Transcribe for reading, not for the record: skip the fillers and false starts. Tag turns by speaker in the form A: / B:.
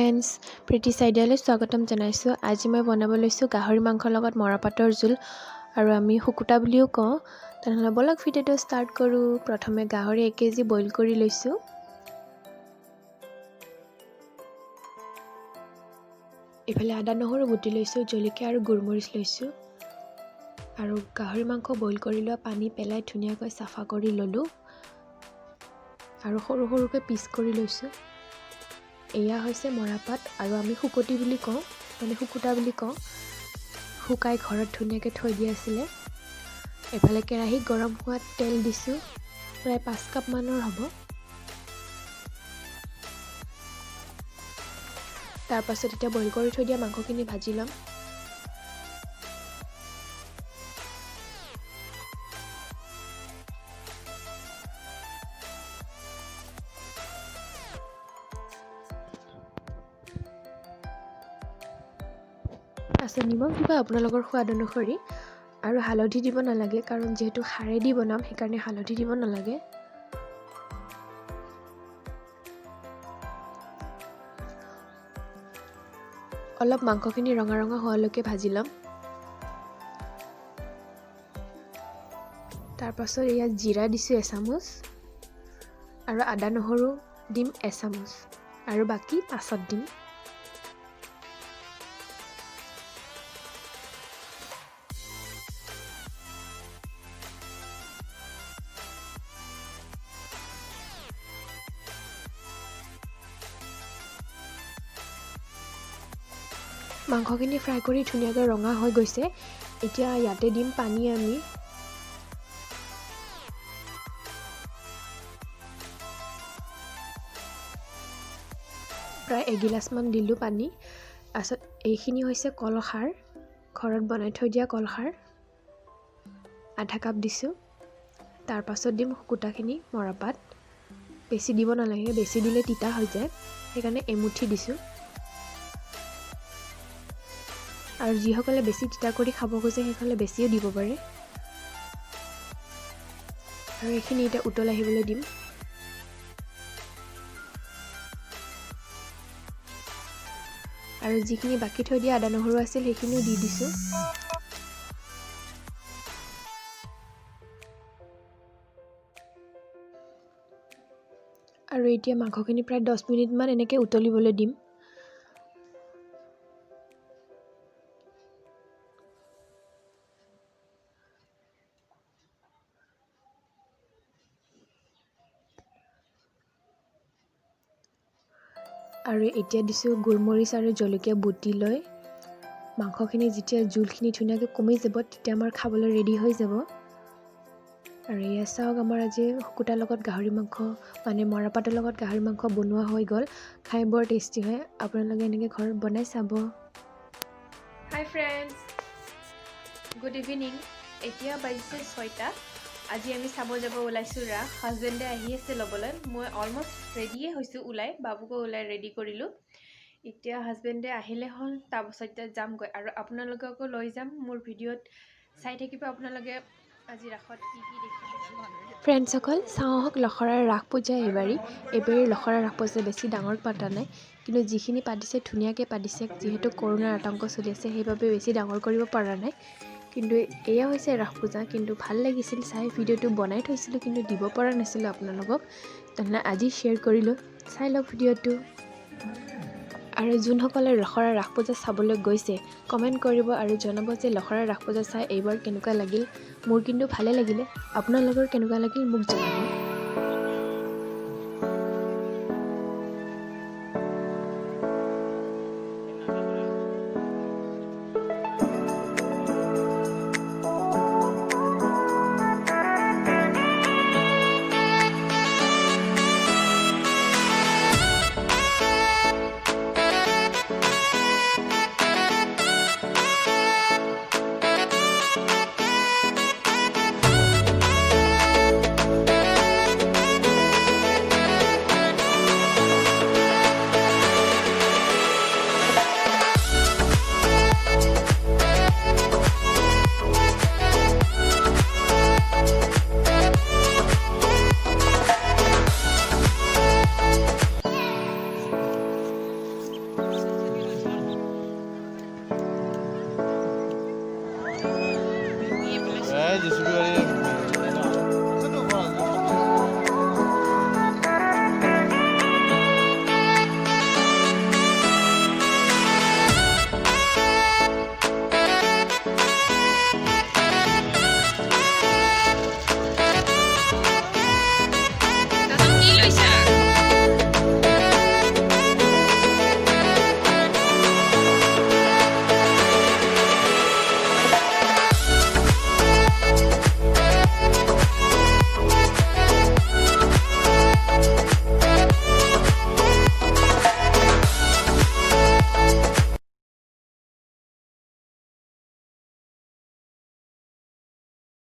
A: Friends, প্ৰীতিছ আইডিয়ালৈ স্বাগতম জনাইছোঁ। আজি মই বনাব লৈছোঁ গাহৰি মাংসৰ লগত মৰাপাতৰ জোল, আৰু আমি শুকুতা বুলিও কওঁ। তেনেহ'লে বলক ভিডিঅ'টো ষ্টাৰ্ট কৰোঁ। প্ৰথমে গাহৰি 1 কেজি বইল কৰি লৈছোঁ। ইফালে আদা নহৰু বুটি লৈছোঁ, জলকীয়া আৰু গোলমৰিচ লৈছোঁ। আৰু গাহৰি মাংস বইল কৰি লোৱা পানী পেলাই ধুনীয়াকৈ চাফা কৰি ল'লোঁ আৰু সৰু সৰুকৈ পিচ কৰি লৈছোঁ। এয়া হৈছে মৰাপাট, আৰু আমি শুকতি বুলি কওঁ, মানে শুকুতা বুলি কওঁ। শুকাই ঘৰত ধুনীয়াকৈ থৈ দিয়া আছিলে। এফালে কেৰাহী গৰম হোৱাত তেল দিছোঁ, প্ৰায় 5 কাপ মানৰ হ'ব। তাৰপাছত এতিয়া বইল কৰি থৈ দিয়া মাংসখিনি ভাজি ল'ম। তাৰপিছত নিমখ দিব আপোনালোকৰ সোৱাদ অনুসৰি, আৰু হালধি দিব নালাগে, কাৰণ যিহেতু খাৰেদি বনাম সেইকাৰণে হালধি দিব নালাগে। অলপ মাংসখিনি ৰঙা ৰঙা হোৱালৈকে ভাজি ল'ম। তাৰপাছত ইয়াত জিৰা দিছোঁ এচামুচ, আৰু আদা নহৰু দিম এচামুচ, আৰু বাকী পাছত দিম। মাংসখিনি ফ্ৰাই কৰি ধুনীয়াকৈ ৰঙা হৈ গৈছে। এতিয়া ইয়াতে দিম পানী আমি। প্ৰায় 1 গিলাচমান দিলোঁ পানী। তাৰপিছত এইখিনি হৈছে কলখাৰ, ঘৰত বনাই থৈ দিয়া কলখাৰ, আধা কাপ দিছোঁ। তাৰপাছত দিম শুকুতাখিনি, মৰাপাট। বেছি দিব নালাগে, বেছি দিলে তিতা হৈ যায়, সেইকাৰণে এমুঠি দিছোঁ। আৰু যিসকলে বেছি তিতা কৰি খাব খোজে সেইসকলে বেছিও দিব পাৰে। আৰু এইখিনি এতিয়া উতল আহিবলৈ দিম। আৰু যিখিনি বাকী থৈ দিয়া আদা নহৰু আছিল সেইখিনিও দি দিছোঁ। আৰু এতিয়া মাংসখিনি প্ৰায় 10 মিনিটমান এনেকৈ উতলিবলৈ দিম। আৰু এতিয়া দিছোঁ গোলমৰিচ আৰু জলকীয়া বুটি লৈ। মাংসখিনি যেতিয়া জোলখিনি ধুনীয়াকৈ কমি যাব তেতিয়া আমাৰ খাবলৈ ৰেডি হৈ যাব। আৰু এয়া চাওক, আমাৰ আজি শুকুতাৰ লগত গাহৰি মাংস, মানে মৰাপাতৰ লগত গাহৰি মাংস বনোৱা হৈ গ'ল। খাই বৰ টেষ্টি হয়, আপোনালোকে এনেকৈ ঘৰত বনাই চাব।
B: হাই ফ্ৰেণ্ডছ, গুড ইভিনিং। এতিয়া বাজিছে 6টা। আজি আমি চাব যাব ওলাইছোঁ ৰাস। হাজবেণ্ডে আহি আছে ল'বলৈ। মই অলমষ্ট ৰেডিয়ে হৈছোঁ ওলাই, বাবুকো ওলাই ৰেডি কৰিলোঁ। এতিয়া হাজবেণ্ডে আহিলে হ'ল, তাৰপাছত এতিয়া যামগৈ, আৰু আপোনালোককো লৈ যাম। মোৰ ভিডিঅ'ত চাই থাকিব আপোনালোকে আজি ৰাসত কি কি দেখিব।
A: ফ্ৰেণ্ডছসকল, চাওঁ আহক লখৰাৰ ৰাস পূজা এইবাৰী লখৰাৰ ৰাস পূজা বেছি ডাঙৰ পতা নাই, কিন্তু যিখিনি পাতিছে ধুনীয়াকৈ পাতিছে। যিহেতু কৰোণাৰ আতংক চলি আছে সেইবাবে বেছি ডাঙৰ কৰিব পৰা নাই। কিন্তু এয়া হৈছে ৰাস পূজা, কিন্তু ভাল লাগিছিল চাই। ভিডিঅ'টো বনাই থৈছিলোঁ কিন্তু দিব পৰা নাছিলোঁ আপোনালোকক, তেনেহ'লে আজি শ্বেয়াৰ কৰিলোঁ। চাই লওক ভিডিঅ'টো। আৰু যোনসকলে লখৰাৰ ৰাস পূজা চাবলৈ গৈছে কমেণ্ট কৰিব আৰু জনাব যে লখৰাৰ ৰাস পূজা চাই এইবাৰ কেনেকুৱা লাগিল। মোৰ কিন্তু ভালে লাগিলে, আপোনালোকৰ কেনেকুৱা লাগিল মোক জনাব।